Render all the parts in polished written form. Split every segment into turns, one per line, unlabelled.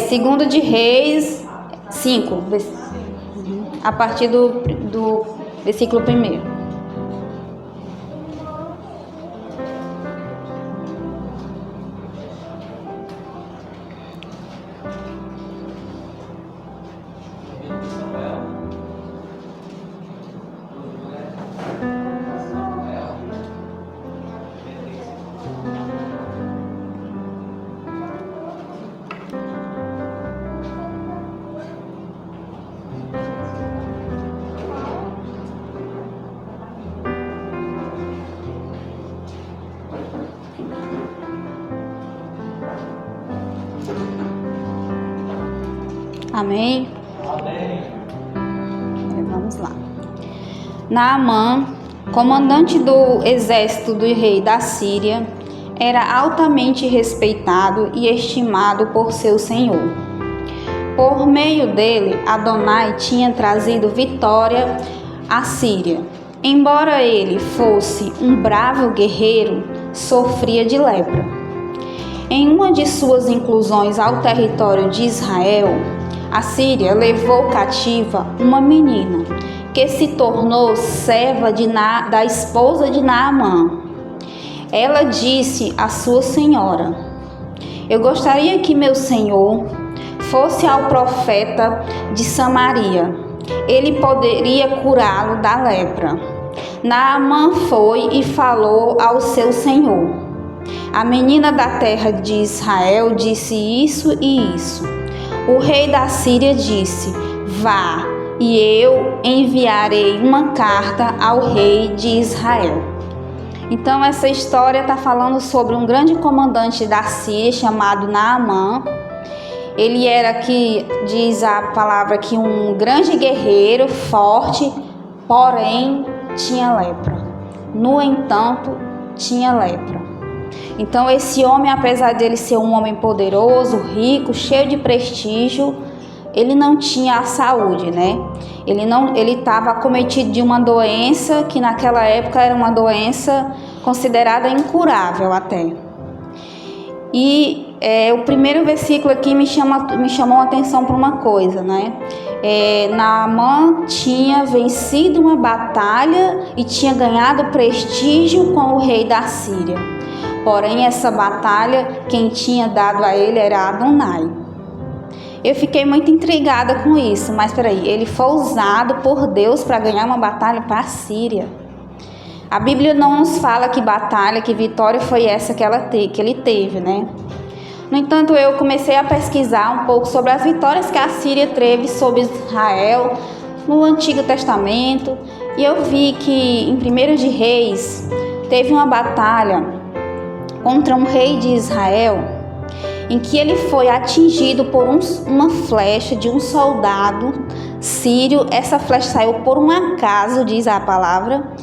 Segundo de Reis 5, a partir do versículo 1. Amém? Vamos lá. Naamã, comandante do exército do rei da Síria, era altamente respeitado e estimado por seu senhor. Por meio dele, Adonai tinha trazido vitória à Síria. Embora ele fosse um bravo guerreiro, sofria de lepra. Em uma de suas inclusões ao território de Israel, a Síria levou cativa uma menina que se tornou serva da esposa de Naamã. Ela disse à sua senhora: "Eu gostaria que meu senhor fosse ao profeta de Samaria. Ele poderia curá-lo da lepra." Naamã foi e falou ao seu senhor. A menina da terra de Israel disse isso e isso. O rei da Síria disse: "Vá, e eu enviarei uma carta ao rei de Israel." Então essa história está falando sobre um grande comandante da Síria chamado Naamã. Ele era, que diz a palavra, que um grande guerreiro, forte, porém tinha lepra. No entanto, tinha lepra. Então esse homem, apesar dele ser um homem poderoso, rico, cheio de prestígio, ele não tinha a saúde, né? Ele estava acometido de uma doença que naquela época era uma doença considerada incurável até. E o primeiro versículo aqui me chamou a atenção para uma coisa, né? Naamã tinha vencido uma batalha e tinha ganhado prestígio com o rei da Síria. Porém, essa batalha, quem tinha dado a ele era Adonai. Eu fiquei muito intrigada com isso, mas peraí, ele foi usado por Deus para ganhar uma batalha para a Síria. A Bíblia não nos fala que batalha, que vitória foi essa que ele teve, né? No entanto, eu comecei a pesquisar um pouco sobre as vitórias que a Síria teve sobre Israel no Antigo Testamento, e eu vi que em 1 de Reis teve uma batalha contra um rei de Israel, em que ele foi atingido por uma flecha de um soldado sírio. Essa flecha saiu por um acaso, diz a palavra,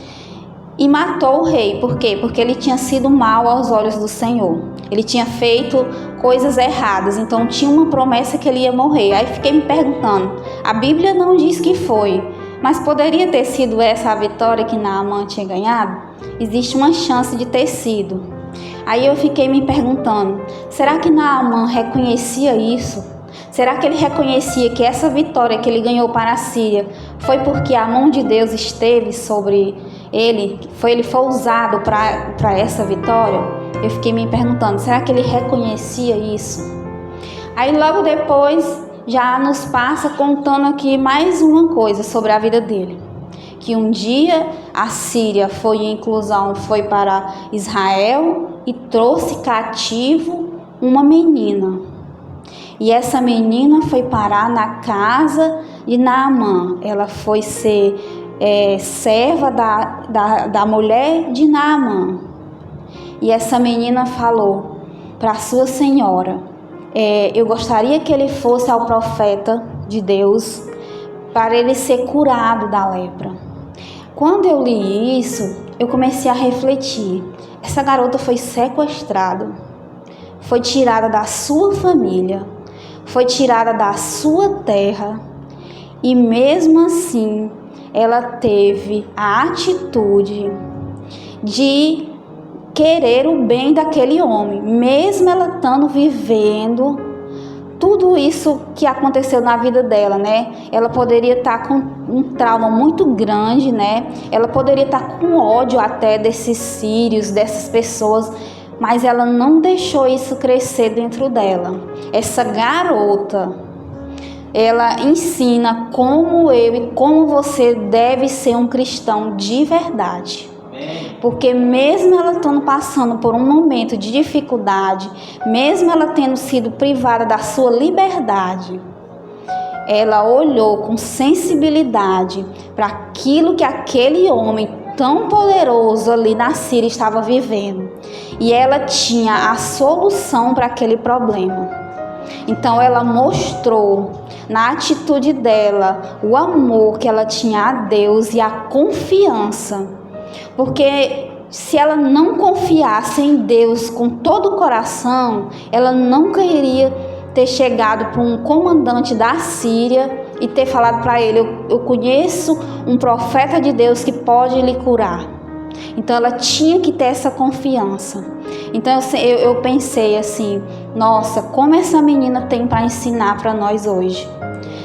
e matou o rei. Por quê? Porque ele tinha sido mau aos olhos do Senhor. Ele tinha feito coisas erradas, então tinha uma promessa que ele ia morrer. Aí fiquei me perguntando, a Bíblia não diz que foi, mas poderia ter sido essa a vitória que Naamã tinha ganhado? Existe uma chance de ter sido. Aí eu fiquei me perguntando, será que Naamã reconhecia isso? Será que ele reconhecia que essa vitória que ele ganhou para a Síria foi porque a mão de Deus esteve sobre ele? Ele foi usado para essa vitória? Eu fiquei me perguntando, será que ele reconhecia isso? Aí logo depois já nos passa contando aqui mais uma coisa sobre a vida dele. Que um dia a Síria foi para Israel e trouxe cativo uma menina. E essa menina foi parar na casa de Naamã. Ela foi ser serva da mulher de Naamã. E essa menina falou para sua senhora: eu gostaria que ele fosse ao profeta de Deus para ele ser curado da lepra. Quando eu li isso, eu comecei a refletir. Essa garota foi sequestrada, foi tirada da sua família, foi tirada da sua terra, e mesmo assim ela teve a atitude de querer o bem daquele homem, mesmo ela estando vivendo tudo isso que aconteceu na vida dela, né? Ela poderia estar com um trauma muito grande, né? Ela poderia estar com ódio até desses sírios, dessas pessoas, mas ela não deixou isso crescer dentro dela. Essa garota, ela ensina como eu e como você deve ser um cristão de verdade. Porque mesmo ela estando passando por um momento de dificuldade, mesmo ela tendo sido privada da sua liberdade, ela olhou com sensibilidade para aquilo que aquele homem tão poderoso ali na Síria estava vivendo. E ela tinha a solução para aquele problema. Então ela mostrou na atitude dela o amor que ela tinha a Deus e a confiança. Porque se ela não confiasse em Deus com todo o coração, ela nunca iria ter chegado para um comandante da Síria e ter falado para ele: eu conheço um profeta de Deus que pode lhe curar. Então ela tinha que ter essa confiança. Então eu pensei assim: nossa, como essa menina tem para ensinar para nós hoje.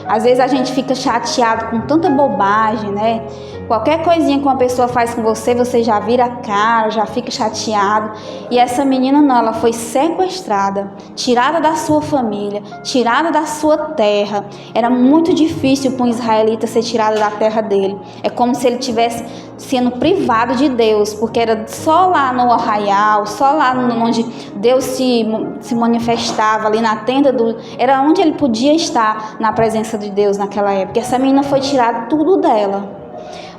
Às vezes a gente fica chateado com tanta bobagem, né? Qualquer coisinha que uma pessoa faz com você, você já vira a cara, já fica chateado. E essa menina não, ela foi sequestrada, tirada da sua família, tirada da sua terra. Era muito difícil para um israelita ser tirado da terra dele. É como se ele tivesse sendo privado de Deus, porque era só lá no arraial, só lá onde Deus se manifestava, ali na tenda era onde ele podia estar na presença de Deus naquela época. Essa menina foi tirada tudo dela.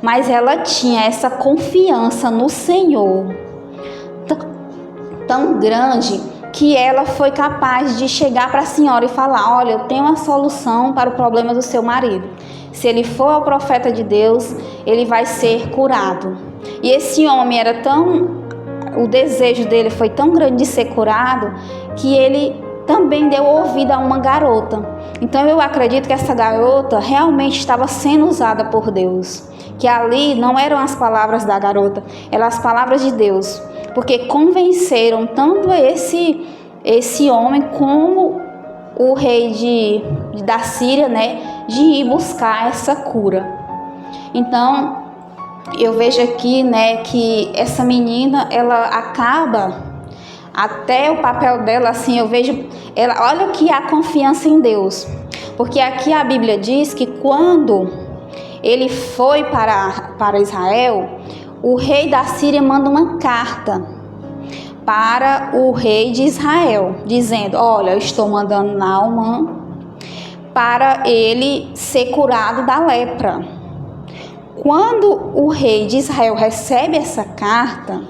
Mas ela tinha essa confiança no Senhor tão grande que ela foi capaz de chegar para a senhora e falar: olha, eu tenho uma solução para o problema do seu marido. Se ele for ao profeta de Deus, ele vai ser curado. E esse homem o desejo dele foi tão grande de ser curado, que ele também deu ouvido a uma garota. Então eu acredito que essa garota realmente estava sendo usada por Deus. Que ali não eram as palavras da garota, eram as palavras de Deus. Porque convenceram tanto esse homem como o rei da Síria, né, de ir buscar essa cura. Então eu vejo aqui, né, que essa menina, ela acaba, até o papel dela, assim, eu vejo, olha que a confiança em Deus. Porque aqui a Bíblia diz que quando ele foi para Israel, o rei da Síria manda uma carta para o rei de Israel, dizendo: olha, eu estou mandando Naamã para ele ser curado da lepra. Quando o rei de Israel recebe essa carta,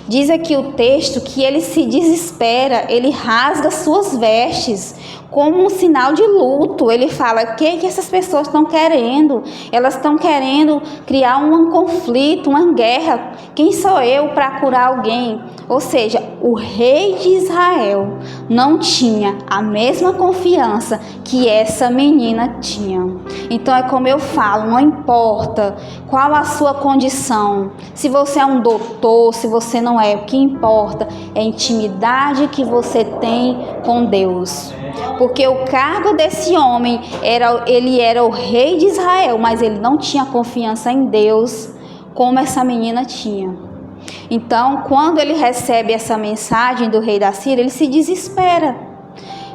diz aqui o texto que ele se desespera, ele rasga suas vestes como um sinal de luto. Ele fala: o que essas pessoas estão querendo? Elas estão querendo criar um conflito, uma guerra. Quem sou eu para curar alguém? Ou seja, o rei de Israel não tinha a mesma confiança que essa menina tinha. Então é como eu falo, não importa qual a sua condição, se você é um doutor, se você não é, o que importa é a intimidade que você tem com Deus. Porque o cargo desse homem, ele era o rei de Israel, mas ele não tinha confiança em Deus como essa menina tinha. Então, quando ele recebe essa mensagem do rei da Síria, ele se desespera.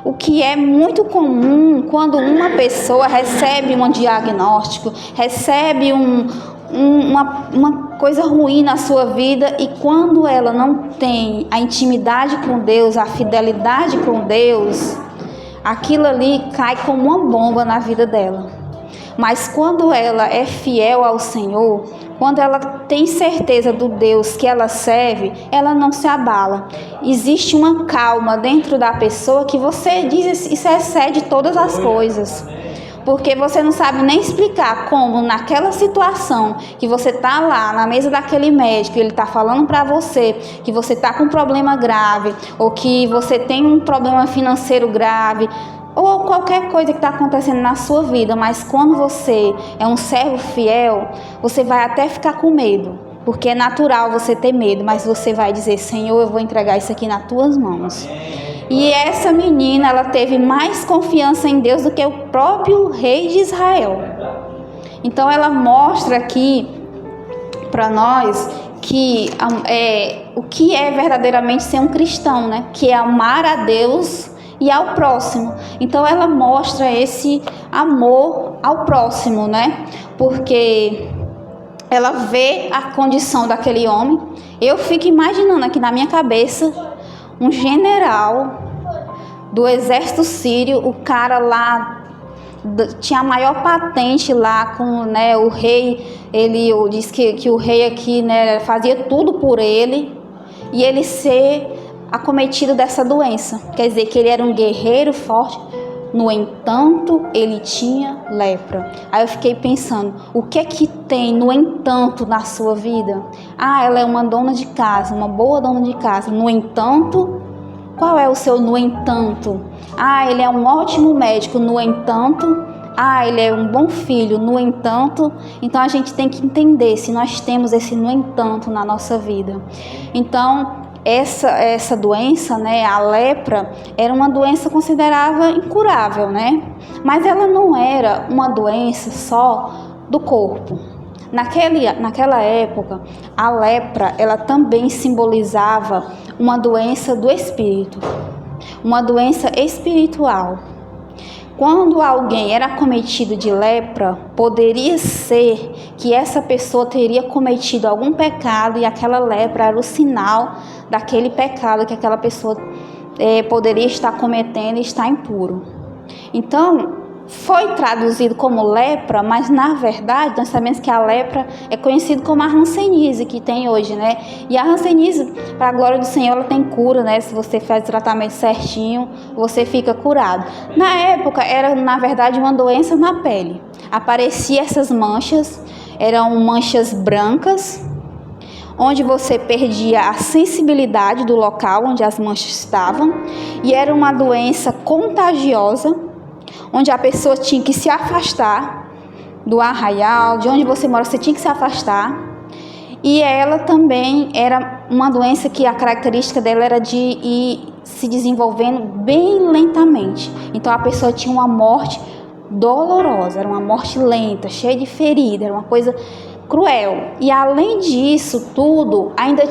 O que é muito comum quando uma pessoa recebe um diagnóstico, recebe uma coisa ruim na sua vida, e quando ela não tem a intimidade com Deus, a fidelidade com Deus, aquilo ali cai como uma bomba na vida dela. Mas quando ela é fiel ao Senhor, quando ela tem certeza do Deus que ela serve, ela não se abala. Existe uma calma dentro da pessoa que você diz: isso excede todas as coisas. Porque você não sabe nem explicar como naquela situação que você está lá na mesa daquele médico, ele está falando para você que você está com um problema grave, ou que você tem um problema financeiro grave, ou qualquer coisa que está acontecendo na sua vida, mas quando você é um servo fiel, você vai até ficar com medo, porque é natural você ter medo, mas você vai dizer: Senhor, eu vou entregar isso aqui nas tuas mãos. E essa menina, ela teve mais confiança em Deus do que o próprio rei de Israel. Então ela mostra aqui para nós que o que é verdadeiramente ser um cristão, né? Que é amar a Deus e ao próximo. Então ela mostra esse amor ao próximo, né? Porque ela vê a condição daquele homem. Eu fico imaginando aqui na minha cabeça um general do exército sírio, o cara lá tinha a maior patente lá com, né, o rei. Ele diz que o rei aqui, né, fazia tudo por ele, e ele ser acometido dessa doença. Quer dizer que ele era um guerreiro forte, no entanto, ele tinha lepra. Aí eu fiquei pensando, o que é que tem no entanto na sua vida? Ah, ela é uma dona de casa, uma boa dona de casa. No entanto, qual é o seu no entanto? Ah, ele é um ótimo médico, no entanto. Ah, ele é um bom filho, no entanto. Então a gente tem que entender se nós temos esse no entanto na nossa vida. Então essa doença, né, a lepra, era uma doença considerada incurável, né? Mas ela não era uma doença só do corpo. Naquela época, a lepra, ela também simbolizava uma doença do espírito, uma doença espiritual. Quando alguém era acometido de lepra, poderia ser que essa pessoa teria cometido algum pecado e aquela lepra era o sinal daquele pecado que aquela pessoa poderia estar cometendo e estar impuro. Então, foi traduzido como lepra, mas na verdade nós sabemos que a lepra é conhecida como a hanseníase que tem hoje, né? E a hanseníase, para a glória do Senhor, ela tem cura, né? Se você faz o tratamento certinho, você fica curado. Na época era, na verdade, uma doença na pele. Aparecia essas manchas, eram manchas brancas, onde você perdia a sensibilidade do local onde as manchas estavam, e era uma doença contagiosa, onde a pessoa tinha que se afastar do arraial, de onde você mora, você tinha que se afastar. E ela também era uma doença que a característica dela era de ir se desenvolvendo bem lentamente. Então a pessoa tinha uma morte dolorosa, era uma morte lenta, cheia de ferida, era uma coisa cruel. E além disso tudo, ainda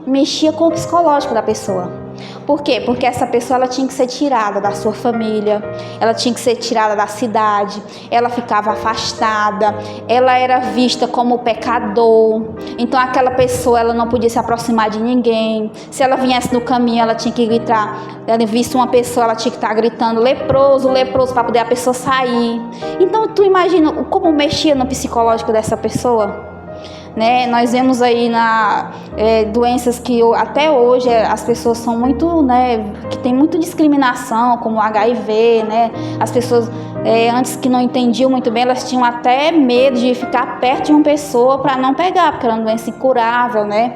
mexia com o psicológico da pessoa. Por quê? Porque essa pessoa ela tinha que ser tirada da sua família, ela tinha que ser tirada da cidade, ela ficava afastada, ela era vista como pecador. Então aquela pessoa ela não podia se aproximar de ninguém. Se ela viesse no caminho, ela tinha que gritar. Ela visse uma pessoa, ela tinha que estar gritando leproso, leproso, para poder a pessoa sair. Então tu imagina como mexia no psicológico dessa pessoa? Né? Nós vemos aí doenças que até hoje as pessoas são muito, né, que tem muita discriminação, como o HIV, né? As pessoas antes que não entendiam muito bem, elas tinham até medo de ficar perto de uma pessoa para não pegar, porque era uma doença incurável, né?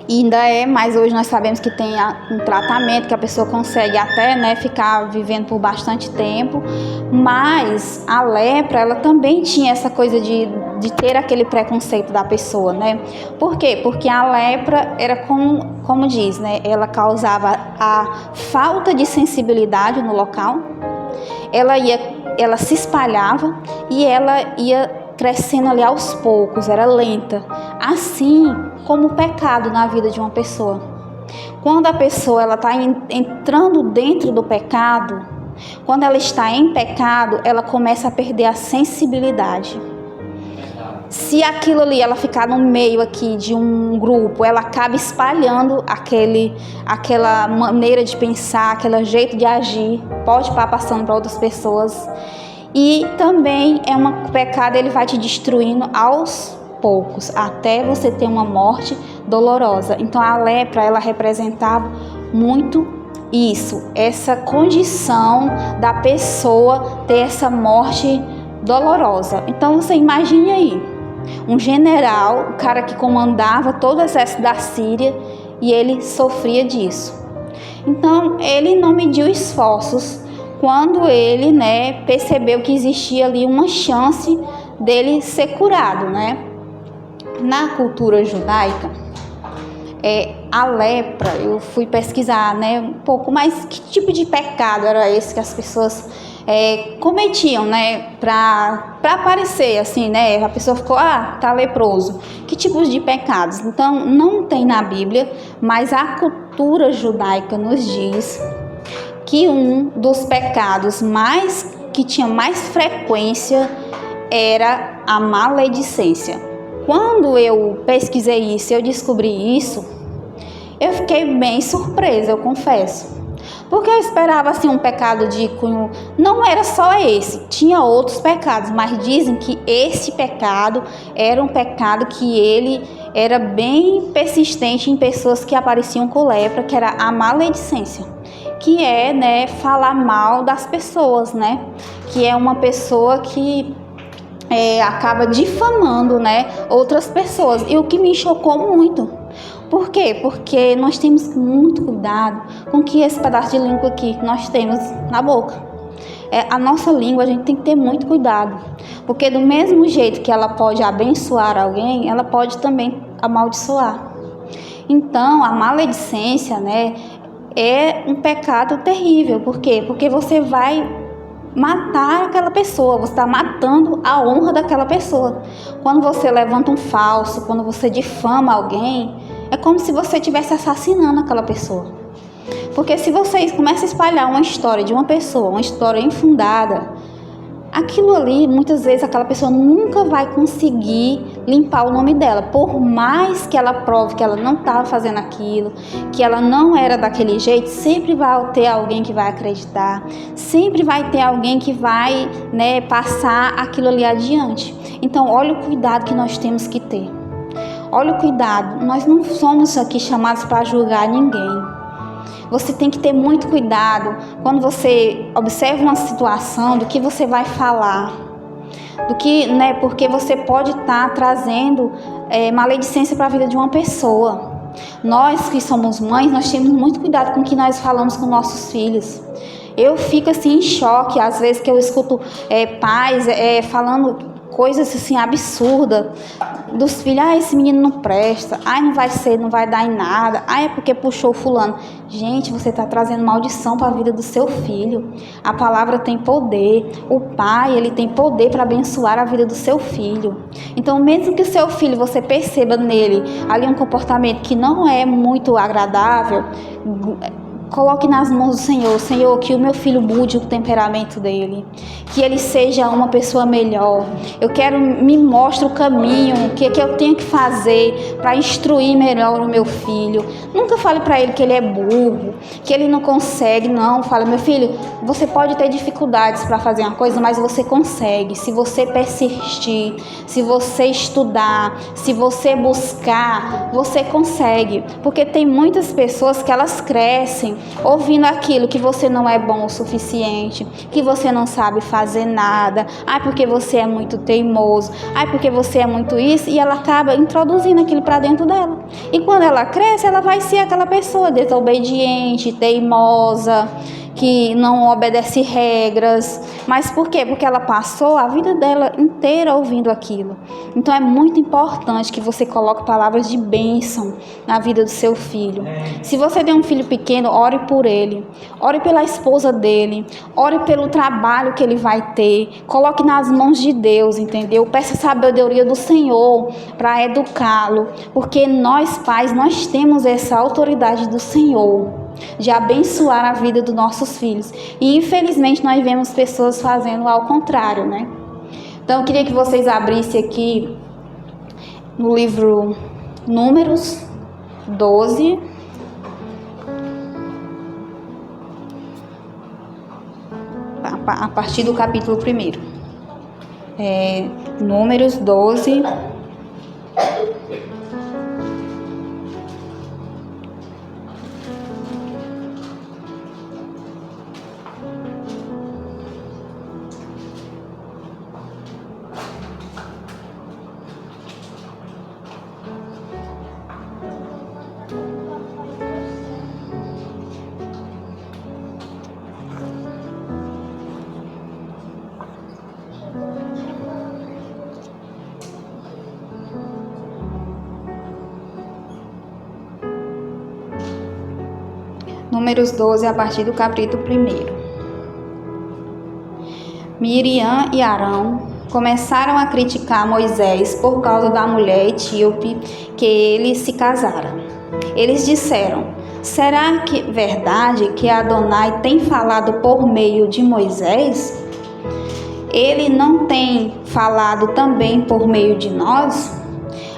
E ainda mas hoje nós sabemos que tem um tratamento que a pessoa consegue até, né, ficar vivendo por bastante tempo. Mas a lepra, ela também tinha essa coisa de ter aquele preconceito da pessoa, né? Por quê? Porque a lepra era como diz, né? Ela causava a falta de sensibilidade no local, ela se espalhava e ela ia crescendo ali aos poucos, era lenta, assim como o pecado na vida de uma pessoa. Quando a pessoa ela está entrando dentro do pecado, quando ela está em pecado, ela começa a perder a sensibilidade. Se aquilo ali, ela ficar no meio aqui de um grupo, ela acaba espalhando aquela maneira de pensar, aquele jeito de agir, pode estar passando para outras pessoas. E também um pecado, ele vai te destruindo aos poucos, até você ter uma morte dolorosa. Então a lepra, ela representava muito isso, essa condição da pessoa ter essa morte dolorosa. Então você imagine aí, um general, o cara que comandava todo o exército da Síria, e ele sofria disso. Então ele não mediu esforços quando ele, né, percebeu que existia ali uma chance dele ser curado, né? Na cultura judaica, a lepra, eu fui pesquisar, né, um pouco mais que tipo de pecado era esse que as pessoas cometiam, né, para aparecer assim, né, a pessoa ficou, tá leproso. Que tipos de pecados? Então, não tem na Bíblia, mas a cultura judaica nos diz que um dos pecados que tinha mais frequência era a maledicência. Quando eu pesquisei isso, eu descobri isso, eu fiquei bem surpresa, eu confesso. Porque eu esperava assim um pecado de cunho, não era só esse, tinha outros pecados, mas dizem que esse pecado era um pecado que ele era bem persistente em pessoas que apareciam com lepra, que era a maledicência, que é, né, falar mal das pessoas, né, que é uma pessoa que acaba difamando, né, outras pessoas. E o que me chocou muito. Por quê? Porque nós temos muito cuidado com que esse pedaço de língua aqui que nós temos na boca. A nossa língua, a gente tem que ter muito cuidado. Porque do mesmo jeito que ela pode abençoar alguém, ela pode também amaldiçoar. Então, a maledicência, né, é um pecado terrível. Por quê? Porque você vai matar aquela pessoa, você está matando a honra daquela pessoa. Quando você levanta um falso, quando você difama alguém, é como se você estivesse assassinando aquela pessoa. Porque se você começa a espalhar uma história de uma pessoa, uma história infundada, aquilo ali, muitas vezes, aquela pessoa nunca vai conseguir limpar o nome dela. Por mais que ela prove que ela não estava fazendo aquilo, que ela não era daquele jeito, sempre vai ter alguém que vai acreditar, sempre vai ter alguém que vai, né, passar aquilo ali adiante. Então, olha o cuidado que nós temos que ter. Olha o cuidado. Nós não somos aqui chamados para julgar ninguém. Você tem que ter muito cuidado quando você observa uma situação do que você vai falar, do que, né, porque você pode estar trazendo maledicência para a vida de uma pessoa. Nós que somos mães, nós temos muito cuidado com o que nós falamos com nossos filhos. Eu fico assim em choque às vezes que eu escuto pais falando coisas assim absurdas dos filhos. Esse menino não presta, não vai ser, não vai dar em nada, é porque puxou fulano. Gente, você está trazendo maldição para a vida do seu filho. A palavra tem poder, o pai, ele tem poder para abençoar a vida do seu filho. Então, mesmo que o seu filho, você perceba nele ali um comportamento que não é muito agradável, coloque nas mãos do Senhor. Senhor, que o meu filho mude o temperamento dele, que ele seja uma pessoa melhor. Eu quero, me mostre o caminho que eu tenho que fazer para instruir melhor o meu filho. Nunca fale para ele que ele é burro, que ele não consegue. Não, fala, meu filho, você pode ter dificuldades para fazer uma coisa, mas você consegue. Se você persistir, se você estudar, se você buscar, você consegue. Porque tem muitas pessoas que elas crescem ouvindo aquilo, que você não é bom o suficiente, que você não sabe fazer nada, porque você é muito teimoso, porque você é muito isso, e ela acaba introduzindo aquilo para dentro dela. E quando ela cresce, ela vai ser aquela pessoa desobediente, teimosa, que não obedece regras. Mas por quê? Porque ela passou a vida dela inteira ouvindo aquilo. Então é muito importante que você coloque palavras de bênção na vida do seu filho. Se você tem um filho pequeno, ore por ele, ore pela esposa dele, ore pelo trabalho que ele vai ter, coloque nas mãos de Deus, entendeu? Peça sabedoria do Senhor para educá-lo, porque nós pais, nós temos essa autoridade do Senhor de abençoar a vida dos nossos filhos. E infelizmente nós vemos pessoas fazendo ao contrário, né? Então eu queria que vocês abrissem aqui no livro Números 12, a partir do capítulo 1. Números 12, Números 12, a partir do capítulo 1. Miriam e Arão começaram a criticar Moisés por causa da mulher etíope que ele se casara. Eles disseram: será que verdade que Adonai tem falado por meio de Moisés? Ele não tem falado também por meio de nós?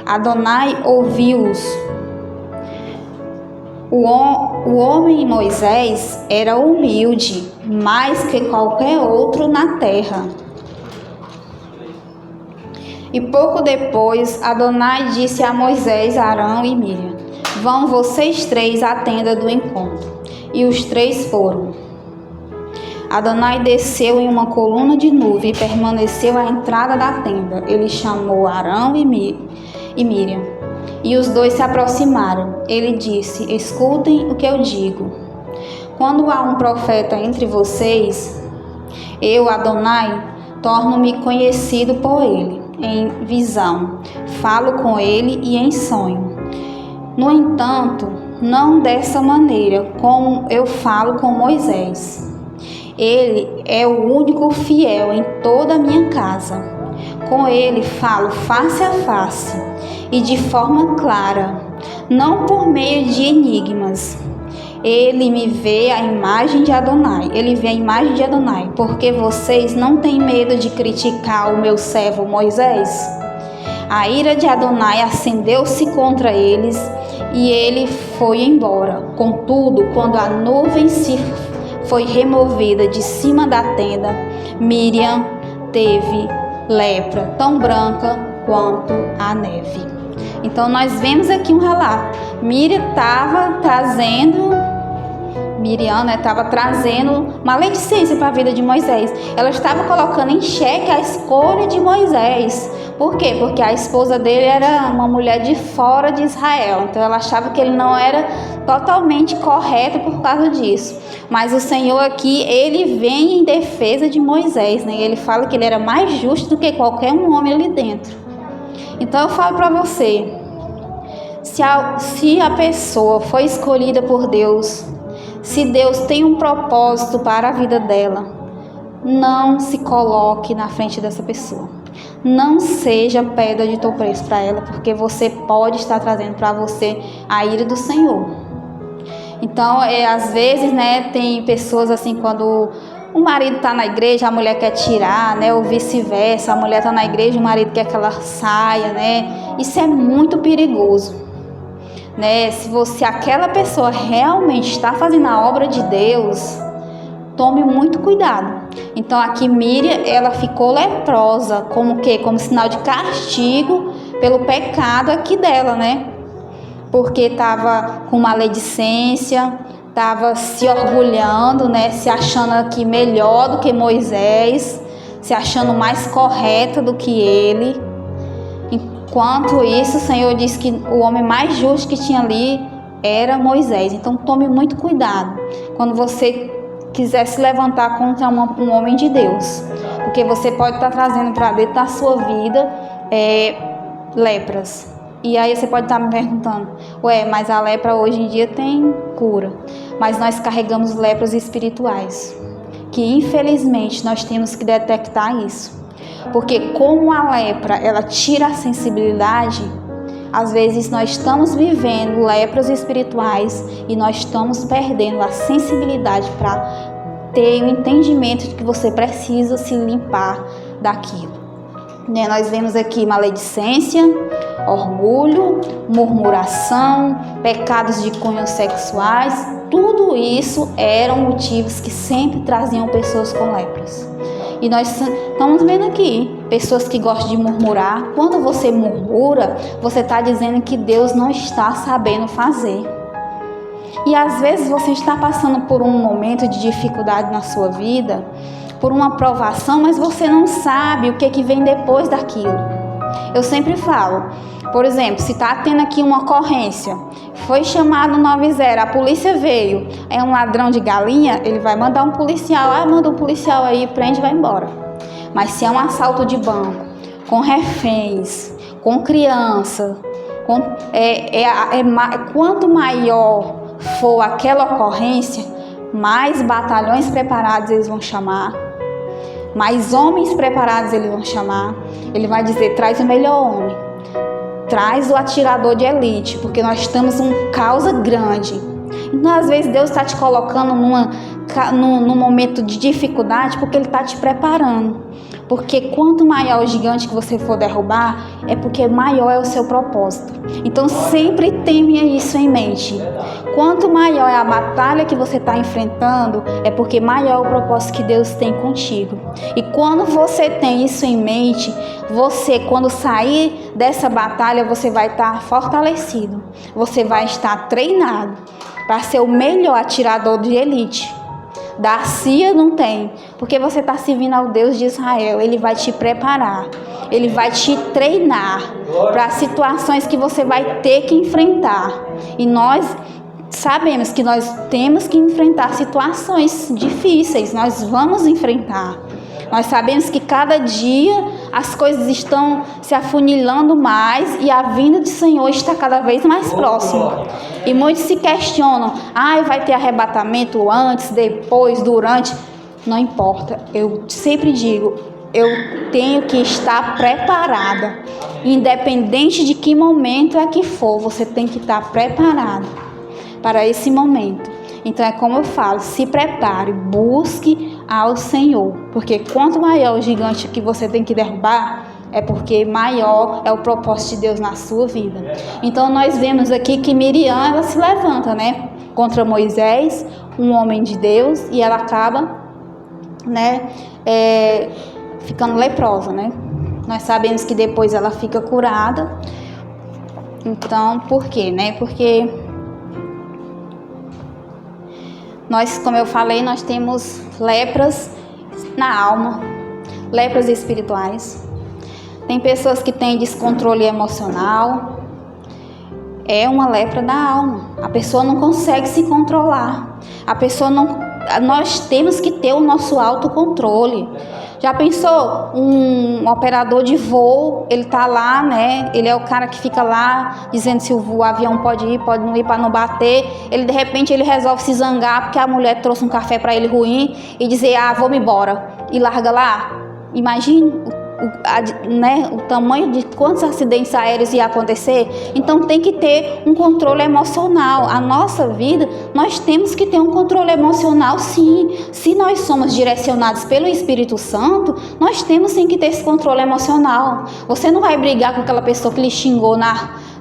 Adonai ouviu-os. O homem Moisés era humilde, mais que qualquer outro na terra. E pouco depois, Adonai disse a Moisés, Arão e Miriam: vão vocês três à tenda do encontro. E os três foram. Adonai desceu em uma coluna de nuvem e permaneceu à entrada da tenda. Ele chamou Arão e Miriam. E os dois se aproximaram. Ele disse: escutem o que eu digo. Quando há um profeta entre vocês, eu, Adonai, torno-me conhecido por ele, em visão. Falo com ele e em sonho. No entanto, não dessa maneira, como eu falo com Moisés. Ele é o único fiel em toda a minha casa. Com ele falo face a face e de forma clara, não por meio de enigmas. Ele me vê a imagem de Adonai. Ele vê a imagem de Adonai, porque vocês não têm medo de criticar o meu servo Moisés? A ira de Adonai acendeu-se contra eles e ele foi embora. Contudo, quando a nuvem se foi removida de cima da tenda, Miriam teve lepra tão branca quanto a neve. Então nós vemos aqui um relato. Miriam estava trazendo maledicência para a vida de Moisés. Ela estava colocando em xeque a escolha de Moisés. Por quê? Porque a esposa dele era uma mulher de fora de Israel. Então ela achava que ele não era totalmente correto por causa disso. Mas o Senhor aqui, ele vem em defesa de Moisés, né? Ele fala que ele era mais justo do que qualquer um homem ali dentro. Então eu falo para você, se a pessoa foi escolhida por Deus, se Deus tem um propósito para a vida dela, não se coloque na frente dessa pessoa. Não seja pedra de tropeço para ela, porque você pode estar trazendo para você a ira do Senhor. Então, às vezes, né, tem pessoas assim, quando o marido está na igreja, a mulher quer tirar, né, ou vice-versa, a mulher está na igreja, o marido quer que ela saia, né? Isso é muito perigoso. Né? Se aquela pessoa realmente está fazendo a obra de Deus, tome muito cuidado. Então aqui Miriam, ela ficou leprosa, como sinal de castigo pelo pecado aqui dela, né? Porque estava com maledicência, estava se orgulhando, né? Se achando aqui melhor do que Moisés, se achando mais correta do que ele. Enquanto isso, o Senhor disse que o homem mais justo que tinha ali era Moisés. Então tome muito cuidado quando você quiser se levantar contra um homem de Deus, porque você pode estar trazendo para dentro da sua vida lepras. E aí você pode estar me perguntando: mas a lepra hoje em dia tem cura. Mas nós carregamos lepras espirituais, que infelizmente nós temos que detectar isso. Porque como a lepra, ela tira a sensibilidade, às vezes nós estamos vivendo lepras espirituais e nós estamos perdendo a sensibilidade para ter o entendimento de que você precisa se limpar daquilo. Né? Nós vemos aqui maledicência, orgulho, murmuração, pecados de cunho sexuais. Tudo isso eram motivos que sempre traziam pessoas com lepras. E nós estamos vendo aqui pessoas que gostam de murmurar. Quando você murmura, você está dizendo que Deus não está sabendo fazer. E às vezes você está passando por um momento de dificuldade na sua vida, por uma provação, mas você não sabe o que vem depois daquilo. Eu sempre falo, por exemplo, se está tendo aqui uma ocorrência, foi chamado 90, a polícia veio, é um ladrão de galinha, ele vai mandar um policial, manda um policial aí, prende e vai embora. Mas se é um assalto de banco, com reféns, com criança, quanto maior for aquela ocorrência, mais batalhões preparados eles vão chamar, mais homens preparados eles vão chamar. Ele vai dizer: traz o melhor homem, traz o atirador de elite, porque nós estamos em uma causa grande. Então, às vezes, Deus está te colocando num momento de dificuldade, porque Ele está te preparando. Porque quanto maior o gigante que você for derrubar, é porque maior é o seu propósito. Então, sempre tenha isso em mente. Quanto maior é a batalha que você está enfrentando, é porque maior é o propósito que Deus tem contigo. E quando você tem isso em mente, você, quando sair dessa batalha, você vai estar fortalecido. Você vai estar treinado para ser o melhor atirador de elite. Da CIA não tem, porque você está servindo ao Deus de Israel. Ele vai te preparar, Ele vai te treinar para situações que você vai ter que enfrentar. E nós sabemos que nós temos que enfrentar situações difíceis, nós vamos enfrentar. Nós sabemos que cada dia as coisas estão se afunilando mais e a vinda do Senhor está cada vez mais próxima. E muitos se questionam: vai ter arrebatamento antes, depois, durante? Não importa. Eu sempre digo, eu tenho que estar preparada. Independente de que momento é que for, você tem que estar preparado para esse momento. Então é como eu falo, se prepare, busque ao Senhor, porque quanto maior o gigante que você tem que derrubar, é porque maior é o propósito de Deus na sua vida. Então nós vemos aqui que Miriam, ela se levanta, né, contra Moisés, um homem de Deus, e ela acaba, né, ficando leprosa, né? Nós sabemos que depois ela fica curada. Então, por quê, né? Porque nós, como eu falei, nós temos lepras na alma, lepras espirituais. Tem pessoas que têm descontrole emocional. É uma lepra da alma. A pessoa não consegue se controlar. A pessoa não. Nós temos que ter o nosso autocontrole. Já pensou um operador de voo? Ele tá lá, né? Ele é o cara que fica lá dizendo se o avião pode ir, pode não ir, para não bater. Ele de repente ele resolve se zangar porque a mulher trouxe um café para ele ruim e dizer: vou-me embora, e larga lá. Imagine o tamanho de quantos acidentes aéreos ia acontecer. Então tem que ter um controle emocional. A nossa vida, nós temos que ter um controle emocional, sim. Se nós somos direcionados pelo Espírito Santo, nós temos sim que ter esse controle emocional. Você não vai brigar com aquela pessoa que lhe xingou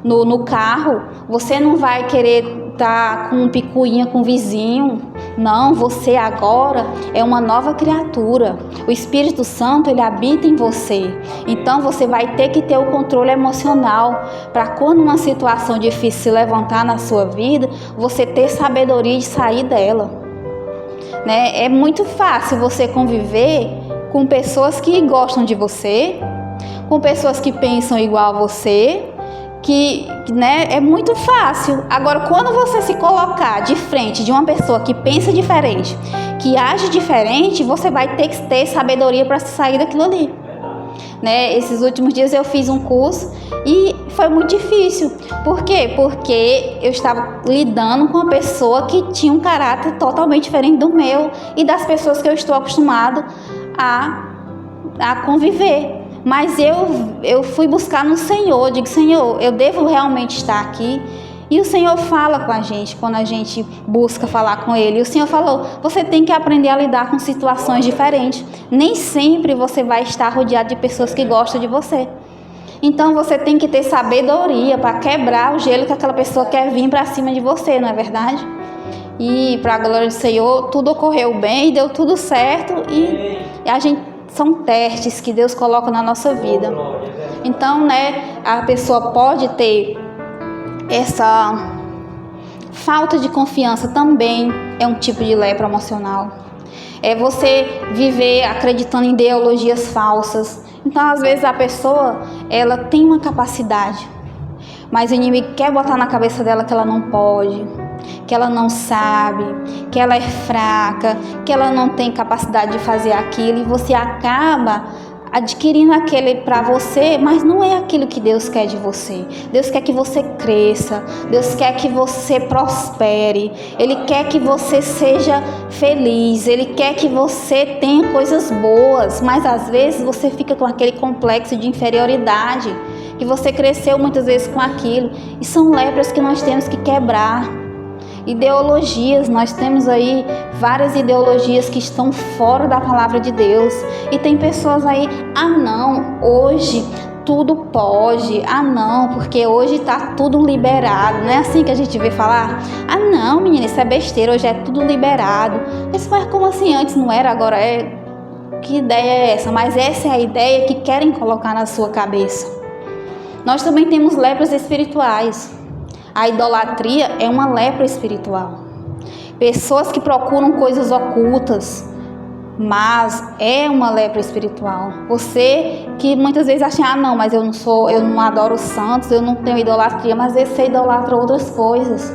no carro. Você não vai querer estar com picuinha com o vizinho. Não, você agora é uma nova criatura. O Espírito Santo, ele habita em você. Então você vai ter que ter o controle emocional para quando uma situação difícil se levantar na sua vida, você ter sabedoria de sair dela, né? É muito fácil você conviver com pessoas que gostam de você, com pessoas que pensam igual a você, né, é muito fácil. Agora, quando você se colocar de frente de uma pessoa que pensa diferente, que age diferente, você vai ter que ter sabedoria para sair daquilo ali, né? Esses últimos dias eu fiz um curso e foi muito difícil. Por quê? Porque eu estava lidando com uma pessoa que tinha um caráter totalmente diferente do meu e das pessoas que eu estou acostumado a conviver. Mas eu fui buscar no Senhor, digo: Senhor, eu devo realmente estar aqui? E o Senhor fala com a gente quando a gente busca falar com Ele. E o Senhor falou: você tem que aprender a lidar com situações diferentes. Nem sempre você vai estar rodeado de pessoas que gostam de você. Então você tem que ter sabedoria para quebrar o gelo que aquela pessoa quer vir para cima de você, não é verdade? E para a glória do Senhor, tudo ocorreu bem, deu tudo certo e a gente... São testes que Deus coloca na nossa vida. Então, né, a pessoa pode ter essa falta de confiança, também é um tipo de lepra emocional. É você viver acreditando em ideologias falsas. Então, às vezes a pessoa, ela tem uma capacidade, mas o inimigo quer botar na cabeça dela que ela não pode, que ela não sabe, que ela é fraca, que ela não tem capacidade de fazer aquilo, e você acaba adquirindo aquele para você, mas não é aquilo que Deus quer de você. Deus quer que você cresça, Deus quer que você prospere, Ele quer que você seja feliz, Ele quer que você tenha coisas boas, mas às vezes você fica com aquele complexo de inferioridade, que você cresceu muitas vezes com aquilo, e são lepras que nós temos que quebrar. Ideologias, nós temos aí várias ideologias que estão fora da palavra de Deus, e tem pessoas aí, não, hoje tudo pode, não, porque hoje está tudo liberado, não é assim que a gente vê falar? Não, menina, isso é besteira, hoje é tudo liberado. Mas como assim, antes não era, agora é? Que ideia é essa? Mas essa é a ideia que querem colocar na sua cabeça. Nós também temos lepras espirituais. A idolatria é uma lepra espiritual. Pessoas que procuram coisas ocultas, mas é uma lepra espiritual. Você que muitas vezes acha, não, mas eu não adoro os santos, eu não tenho idolatria, mas você idolatra outras coisas.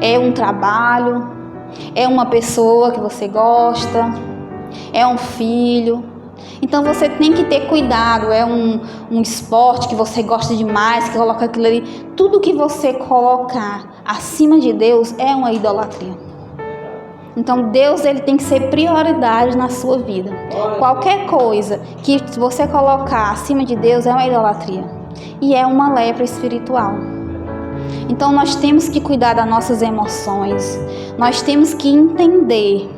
É um trabalho, é uma pessoa que você gosta, é um filho. Então você tem que ter cuidado, é um esporte que você gosta demais, que coloca aquilo ali. Tudo que você colocar acima de Deus é uma idolatria. Então Deus, ele tem que ser prioridade na sua vida. Qualquer coisa que você colocar acima de Deus é uma idolatria. E é uma lepra espiritual. Então nós temos que cuidar das nossas emoções. Nós temos que entender.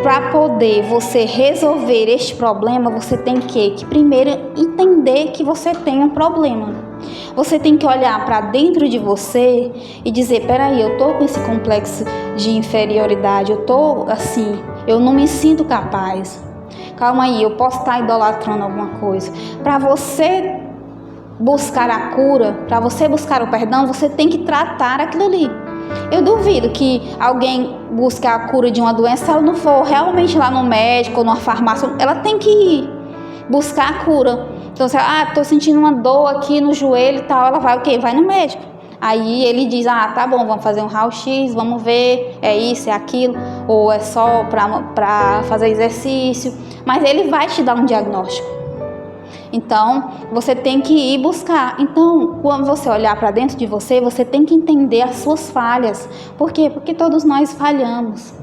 Para poder você resolver este problema, você tem que primeiro entender que você tem um problema. Você tem que olhar para dentro de você e dizer, peraí, eu tô com esse complexo de inferioridade, eu tô assim, eu não me sinto capaz. Calma aí, eu posso estar idolatrando alguma coisa. Para você buscar a cura, para você buscar o perdão, você tem que tratar aquilo ali. Eu duvido que alguém busque a cura de uma doença se ela não for realmente lá no médico ou numa farmácia. Ela tem que ir buscar a cura. Então, se ela, estou sentindo uma dor aqui no joelho e tal, ela vai o quê? Vai no médico. Aí ele diz, tá bom, vamos fazer um raio-x, vamos ver, é isso, é aquilo, ou é só para fazer exercício. Mas ele vai te dar um diagnóstico. Então, você tem que ir buscar. Então, quando você olhar para dentro de você, você tem que entender as suas falhas. Por quê? Porque todos nós falhamos.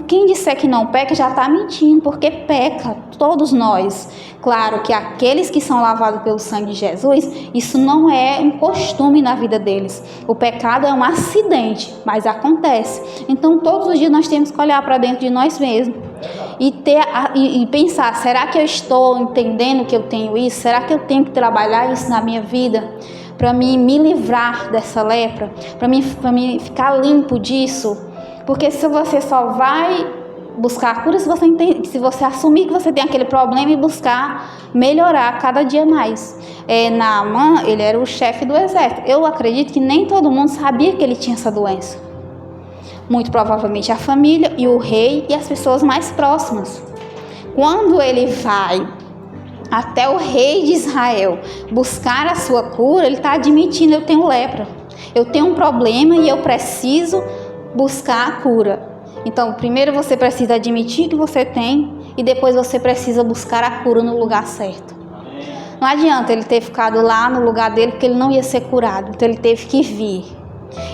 Quem disser que não peca já está mentindo, porque peca, todos nós. Claro que aqueles que são lavados pelo sangue de Jesus, isso não é um costume na vida deles. O pecado é um acidente, mas acontece. Então, todos os dias nós temos que olhar para dentro de nós mesmos. E pensar, será que eu estou entendendo que eu tenho isso? Será que eu tenho que trabalhar isso na minha vida? Para me livrar dessa lepra? Para mim ficar limpo disso? Porque se você só vai buscar a cura, se você assumir que você tem aquele problema e buscar melhorar cada dia mais. Naamã, ele era o chefe do exército. Eu acredito que nem todo mundo sabia que ele tinha essa doença. Muito provavelmente a família e o rei e as pessoas mais próximas. Quando ele vai até o rei de Israel buscar a sua cura, ele está admitindo, eu tenho lepra, eu tenho um problema e eu preciso buscar a cura. Então, primeiro você precisa admitir que você tem e depois você precisa buscar a cura no lugar certo. Não adianta ele ter ficado lá no lugar dele porque ele não ia ser curado, então ele teve que vir.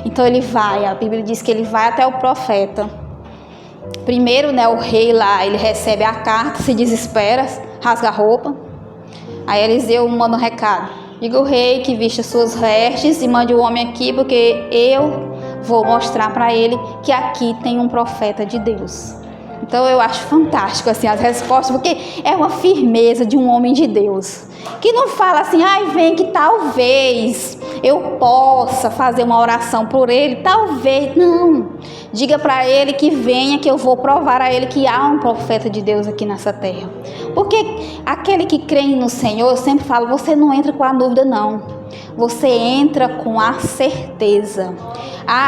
Então ele vai, a Bíblia diz que ele vai até o profeta. Primeiro, o rei lá, ele recebe a carta, se desespera, rasga a roupa. Aí Eliseu manda um recado. Diga ao rei que vista suas vestes e mande o homem aqui, porque eu vou mostrar para ele que aqui tem um profeta de Deus. Então eu acho fantástico assim, as respostas, porque é uma firmeza de um homem de Deus. Que não fala assim, vem que talvez eu possa fazer uma oração por ele, talvez, não. Diga para ele que venha, que eu vou provar a ele que há um profeta de Deus aqui nessa terra. Porque aquele que crê no Senhor, eu sempre falo, você não entra com a dúvida não. Você entra com a certeza.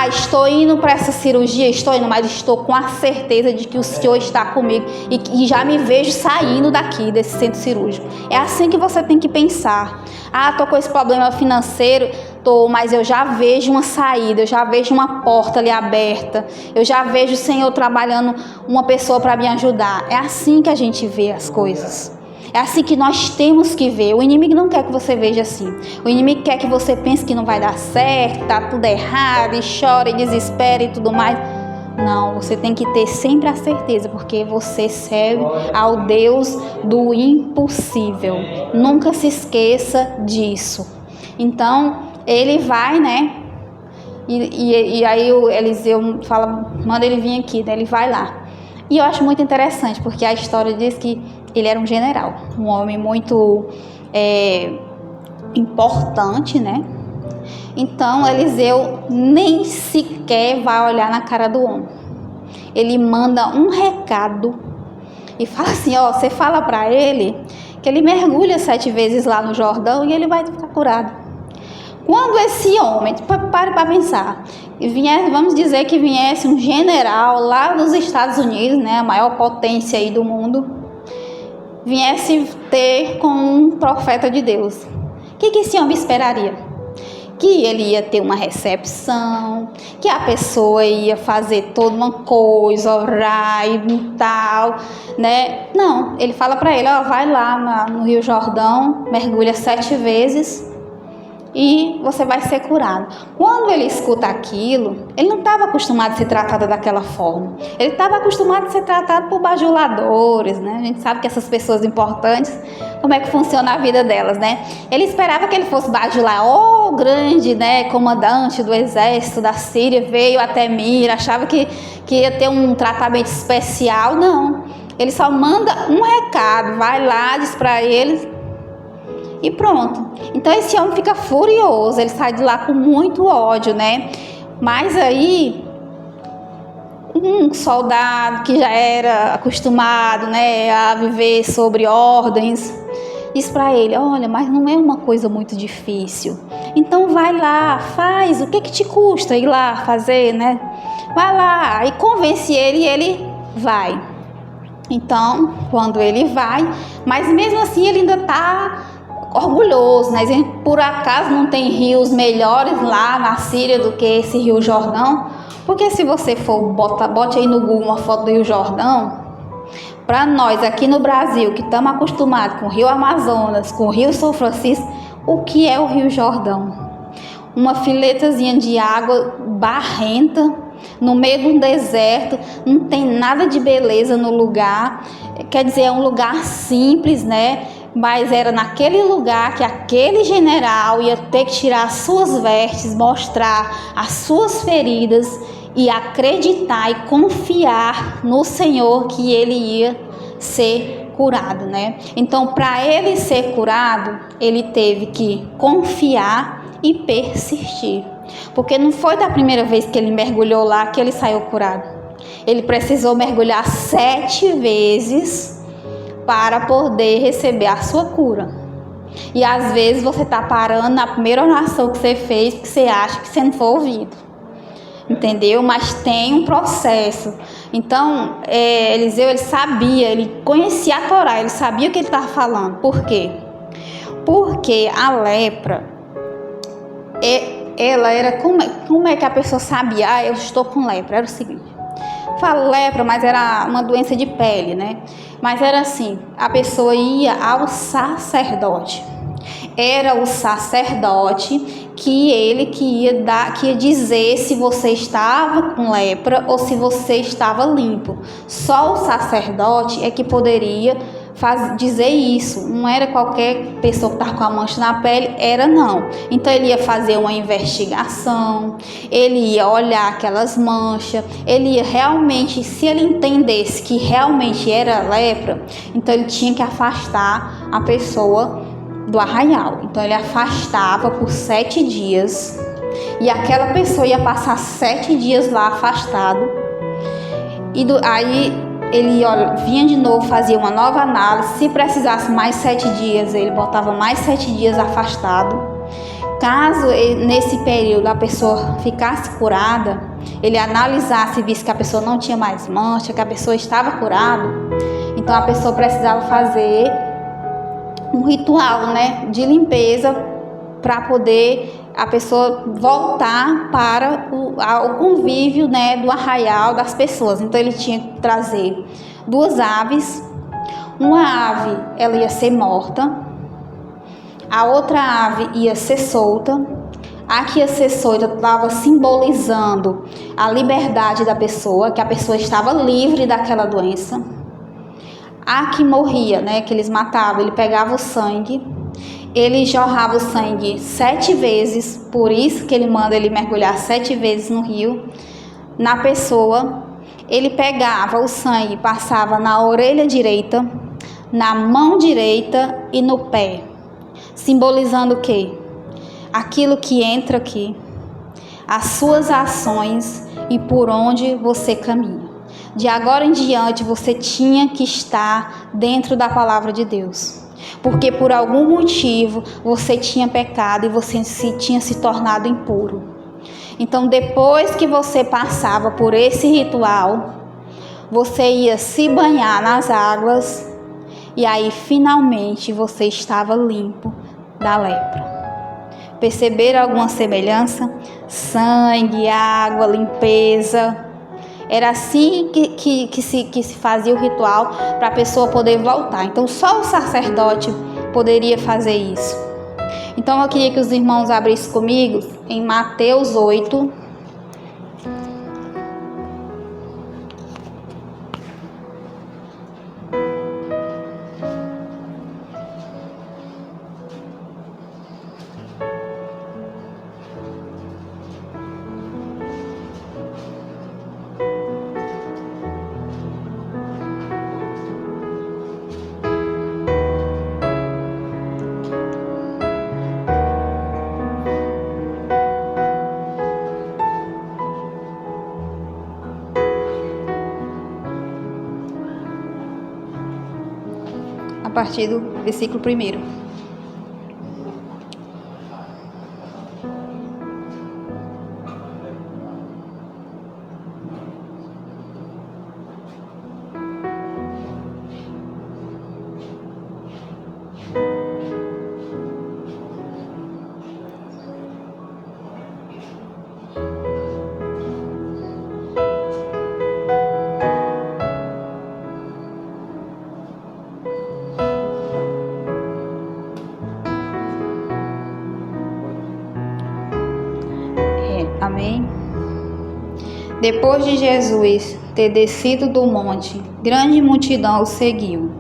Estou indo para essa cirurgia, estou indo, mas estou com a certeza de que o Senhor está comigo e já me vejo saindo daqui, desse centro cirúrgico. É assim que você tem que pensar. Estou com esse problema financeiro, mas eu já vejo uma saída, eu já vejo uma porta ali aberta, eu já vejo o Senhor trabalhando uma pessoa para me ajudar. É assim que a gente vê as coisas. É assim que nós temos que ver. O inimigo não quer que você veja assim. O inimigo quer que você pense que não vai dar certo, tá tudo errado, e chora e desespera e tudo mais. Não, você tem que ter sempre a certeza, porque você serve ao Deus do impossível. Nunca se esqueça disso. Então, ele vai, né? E aí o Eliseu fala, manda ele vir aqui, né? Ele vai lá. E eu acho muito interessante, porque a história diz que ele era um general, um homem muito importante, né? Então Eliseu nem sequer vai olhar na cara do homem. Ele manda um recado e fala assim, ó, você fala para ele que ele mergulha 7 vezes lá no Jordão e ele vai ficar curado. Quando esse homem, pare para pensar, vamos dizer que viesse um general lá dos Estados Unidos, né, a maior potência aí do mundo, viesse ter com um profeta de Deus, o que esse homem esperaria? Que ele ia ter uma recepção, que a pessoa ia fazer toda uma coisa, orar e tal, né? Não, ele fala para ele, ó, vai lá no Rio Jordão, mergulha 7 vezes e você vai ser curado. Quando ele escuta aquilo, ele não estava acostumado a ser tratado daquela forma. Ele estava acostumado a ser tratado por bajuladores, né? A gente sabe que essas pessoas importantes, como é que funciona a vida delas, né? Ele esperava que ele fosse bajular, grande, né, comandante do exército da Síria, veio até mim, achava que ia ter um tratamento especial. Não, ele só manda um recado, vai lá, diz para eles e pronto. Então esse homem fica furioso, ele sai de lá com muito ódio, né? Mas aí um soldado que já era acostumado, né, a viver sobre ordens, diz para ele, olha, mas não é uma coisa muito difícil, então vai lá, faz, o que te custa ir lá fazer, né? Vai lá, aí convence ele e ele vai. Então, quando ele vai, mas mesmo assim ele ainda está orgulhoso, né? Por acaso não tem rios melhores lá na Síria do que esse Rio Jordão? Porque se você for, bote aí no Google uma foto do Rio Jordão, para nós aqui no Brasil, que estamos acostumados com o Rio Amazonas, com o Rio São Francisco, o que é o Rio Jordão? Uma filetazinha de água barrenta, no meio de um deserto, não tem nada de beleza no lugar, quer dizer, é um lugar simples, né? Mas era naquele lugar que aquele general ia ter que tirar as suas vestes, mostrar as suas feridas e acreditar e confiar no Senhor que ele ia ser curado, né? Então, para ele ser curado, ele teve que confiar e persistir. Porque não foi da primeira vez que ele mergulhou lá que ele saiu curado. Ele precisou mergulhar 7 vezes para poder receber a sua cura. E às vezes você está parando na primeira oração que você fez, porque você acha que você não foi ouvido. Entendeu? Mas tem um processo. Então, Eliseu, ele sabia, ele conhecia a Torá, ele sabia o que ele estava falando. Por quê? Porque a lepra, ela era, como é que a pessoa sabia? Eu estou com lepra. Era o seguinte, falo lepra, mas era uma doença de pele, né? Mas era assim, a pessoa ia ao sacerdote. Era o sacerdote que ia dizer se você estava com lepra ou se você estava limpo. Só o sacerdote é que poderia dizer isso. Não era qualquer pessoa que estava com a mancha na pele, era não. Então ele ia fazer uma investigação, ele ia olhar aquelas manchas, ele ia realmente, se ele entendesse que realmente era lepra, então ele tinha que afastar a pessoa do arraial. Então ele afastava por 7 dias e aquela pessoa ia passar 7 dias lá afastado aí ele vinha de novo, fazia uma nova análise. Se precisasse mais 7 dias, ele botava mais 7 dias afastado. Caso nesse período a pessoa ficasse curada, ele analisasse e visse que a pessoa não tinha mais mancha, que a pessoa estava curada, então a pessoa precisava fazer um ritual, né, de limpeza para poder a pessoa voltar para o convívio, né, do arraial das pessoas. Então ele tinha que trazer 2 aves, Uma ave, ela ia ser morta, a outra ave ia ser solta. A que ia ser solta estava simbolizando a liberdade da pessoa, que a pessoa estava livre daquela doença. A que morria, né, que eles matavam, ele pegava o sangue, ele jorrava o sangue 7 vezes, por isso que ele manda ele mergulhar 7 vezes no rio, na pessoa. Ele pegava o sangue, passava na orelha direita, na mão direita e no pé, simbolizando o quê? Aquilo que entra aqui, as suas ações e por onde você caminha. De agora em diante você tinha que estar dentro da palavra de Deus, porque por algum motivo você tinha pecado e você tinha se tornado impuro. Então depois que você passava por esse ritual, você ia se banhar nas águas e aí finalmente você estava limpo da lepra. Perceberam alguma semelhança? Sangue, água, limpeza. Era assim que se fazia o ritual para a pessoa poder voltar. Então só o sacerdote poderia fazer isso. Então eu queria que os irmãos abrissem comigo em Mateus 8. A partir do versículo 1. Amém? Depois de Jesus ter descido do monte, grande multidão o seguiu.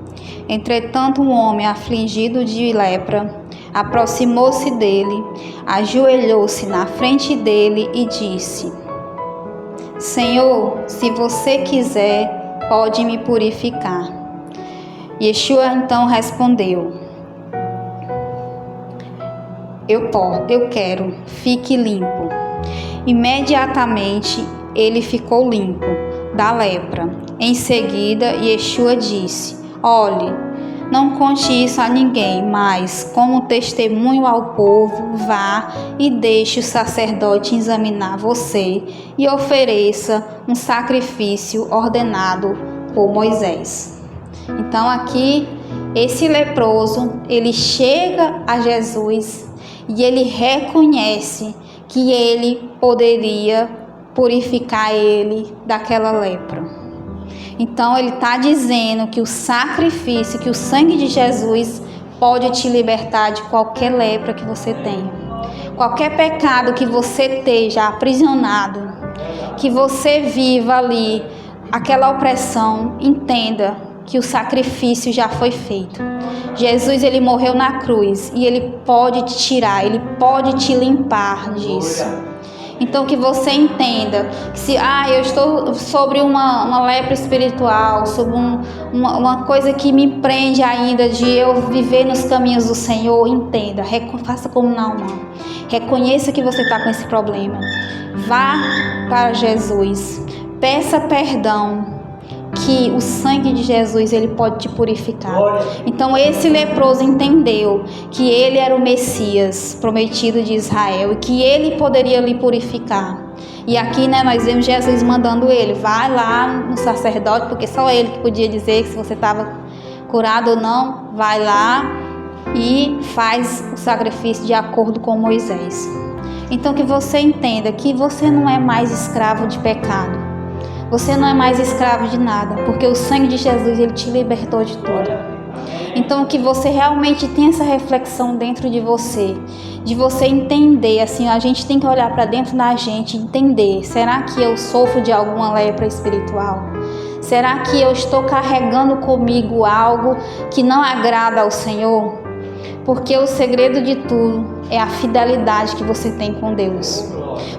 Entretanto, um homem afligido de lepra aproximou-se dele, ajoelhou-se na frente dele e disse: Senhor, se você quiser, pode me purificar. Yeshua então respondeu: Eu quero, fique limpo. Imediatamente ele ficou limpo da lepra. Em seguida, Yeshua disse: Olhe, não conte isso a ninguém, mas, como testemunho ao povo, vá e deixe o sacerdote examinar você e ofereça um sacrifício ordenado por Moisés. Então aqui, esse leproso, ele chega a Jesus e ele reconhece que ele poderia purificar ele daquela lepra. Então ele está dizendo que o sacrifício, que o sangue de Jesus pode te libertar de qualquer lepra que você tenha. Qualquer pecado que você esteja aprisionado, que você viva ali aquela opressão, entenda que o sacrifício já foi feito. Jesus, ele morreu na cruz e ele pode te tirar, ele pode te limpar disso. Então que você entenda que se eu estou sobre uma lepra espiritual, sobre uma coisa que me prende ainda de eu viver nos caminhos do Senhor, entenda, faça como Naamã. Reconheça que você está com esse problema. Vá para Jesus, peça perdão, que o sangue de Jesus ele pode te purificar. Então esse leproso entendeu que ele era o Messias prometido de Israel e que ele poderia lhe purificar. E aqui, nós vemos Jesus mandando ele: vai lá no sacerdote, porque só ele que podia dizer se você estava curado ou não. Vai lá e faz o sacrifício de acordo com Moisés. Então que você entenda que você não é mais escravo de pecado. Você não é mais escravo de nada, porque o sangue de Jesus ele te libertou de tudo. Então que você realmente tenha essa reflexão dentro de você entender, assim, a gente tem que olhar para dentro da gente e entender, será que eu sofro de alguma lepra espiritual? Será que eu estou carregando comigo algo que não agrada ao Senhor? Porque o segredo de tudo é a fidelidade que você tem com Deus.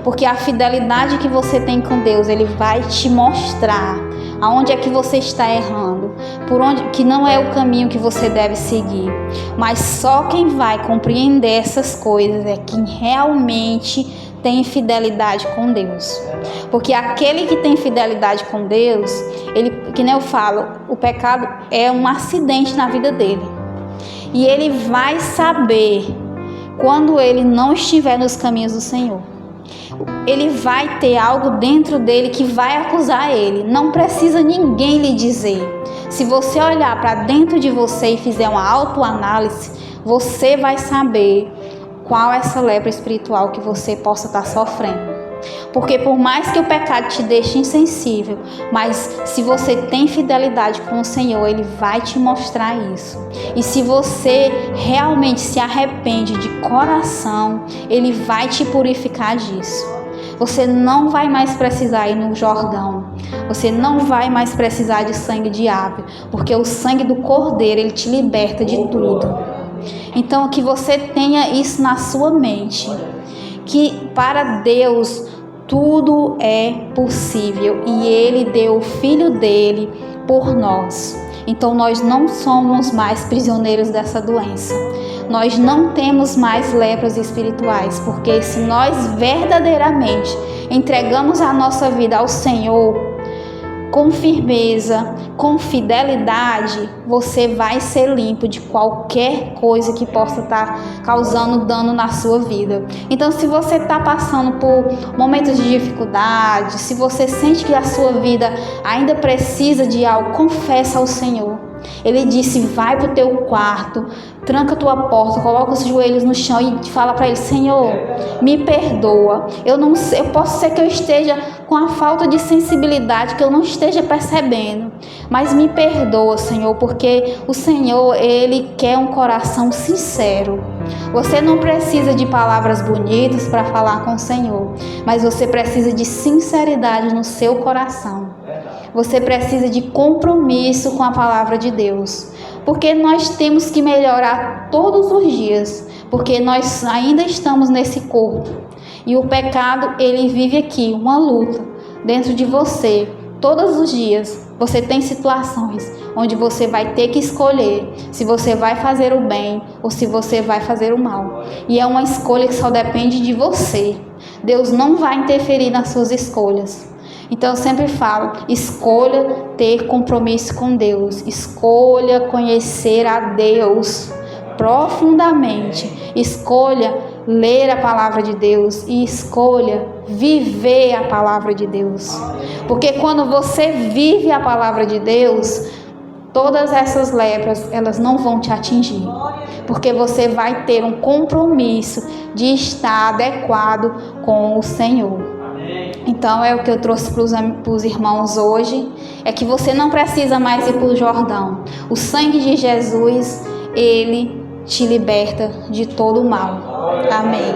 Porque a fidelidade que você tem com Deus, Ele vai te mostrar aonde é que você está errando, por onde que não é o caminho que você deve seguir. Mas só quem vai compreender essas coisas é quem realmente tem fidelidade com Deus. Porque aquele que tem fidelidade com Deus, ele, que nem eu falo, o pecado é um acidente na vida dele. E ele vai saber quando ele não estiver nos caminhos do Senhor. Ele vai ter algo dentro dele que vai acusar ele. Não precisa ninguém lhe dizer. Se você olhar para dentro de você e fizer uma autoanálise, você vai saber qual é essa lepra espiritual que você possa estar sofrendo. Porque por mais que o pecado te deixe insensível, mas se você tem fidelidade com o Senhor, Ele vai te mostrar isso. E se você realmente se arrepende de coração, Ele vai te purificar disso. Você não vai mais precisar ir no Jordão. Você não vai mais precisar de sangue de ave, porque o sangue do Cordeiro, ele te liberta de tudo. Então, que você tenha isso na sua mente, que para Deus tudo é possível e Ele deu o Filho dele por nós. Então nós não somos mais prisioneiros dessa doença. Nós não temos mais lepras espirituais, porque se nós verdadeiramente entregamos a nossa vida ao Senhor, com firmeza, com fidelidade, você vai ser limpo de qualquer coisa que possa estar causando dano na sua vida. Então, se você está passando por momentos de dificuldade, se você sente que a sua vida ainda precisa de algo, confessa ao Senhor. Ele disse, vai para o teu quarto, tranca a tua porta, coloca os joelhos no chão e fala para Ele, Senhor, me perdoa. Eu não sei, eu posso ser que eu esteja com a falta de sensibilidade, que eu não esteja percebendo, mas me perdoa, Senhor, porque o Senhor, Ele quer um coração sincero. Você não precisa de palavras bonitas para falar com o Senhor, mas você precisa de sinceridade no seu coração. Você precisa de compromisso com a palavra de Deus, porque nós temos que melhorar todos os dias, porque nós ainda estamos nesse corpo e o pecado, ele vive aqui, uma luta dentro de você. Todos os dias você tem situações onde você vai ter que escolher se você vai fazer o bem ou se você vai fazer o mal, e é uma escolha que só depende de você. Deus não vai interferir nas suas escolhas. Então eu sempre falo, escolha ter compromisso com Deus, escolha conhecer a Deus profundamente, escolha ler a palavra de Deus e escolha viver a palavra de Deus. Porque quando você vive a palavra de Deus, todas essas lepras, elas não vão te atingir, porque você vai ter um compromisso de estar adequado com o Senhor. Então é o que eu trouxe para os irmãos hoje, é que você não precisa mais ir para o Jordão. O sangue de Jesus, ele te liberta de todo o mal. Amém.